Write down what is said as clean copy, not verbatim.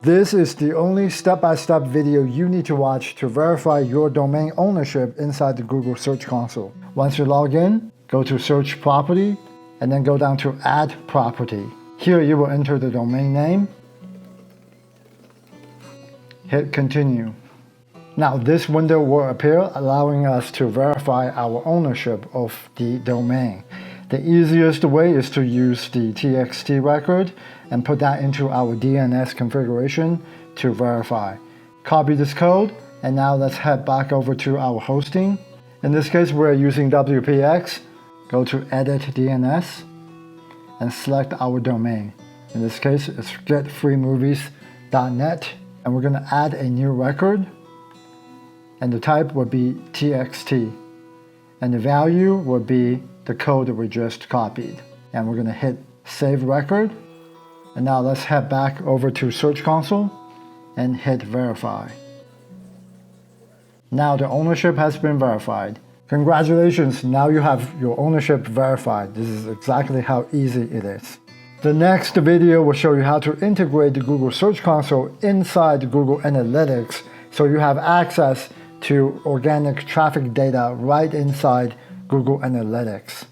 This is the only step-by-step video you need to watch to verify your domain ownership inside the Google Search Console. Once you log in, go to Search Property, and then go down to Add Property. Here you will enter the domain name. Hit Continue. Now this window will appear, allowing us to verify our ownership of the domain. The easiest way is to use the TXT record and put that into our DNS configuration to verify. Copy this code, and now let's head back over to our hosting. In this case, we're using WPX. Go to Edit DNS and select our domain. In this case, it's getfreemovies.net, and we're going to add a new record, and the type will be TXT, and the value will be the code that we just copied. And we're going to hit Save Record. And now let's head back over to Search Console and hit Verify. Now the ownership has been verified. Congratulations, now you have your ownership verified. This is exactly how easy it is. The next video will show you how to integrate the Google Search Console inside Google Analytics so you have access to organic traffic data right inside Google Analytics.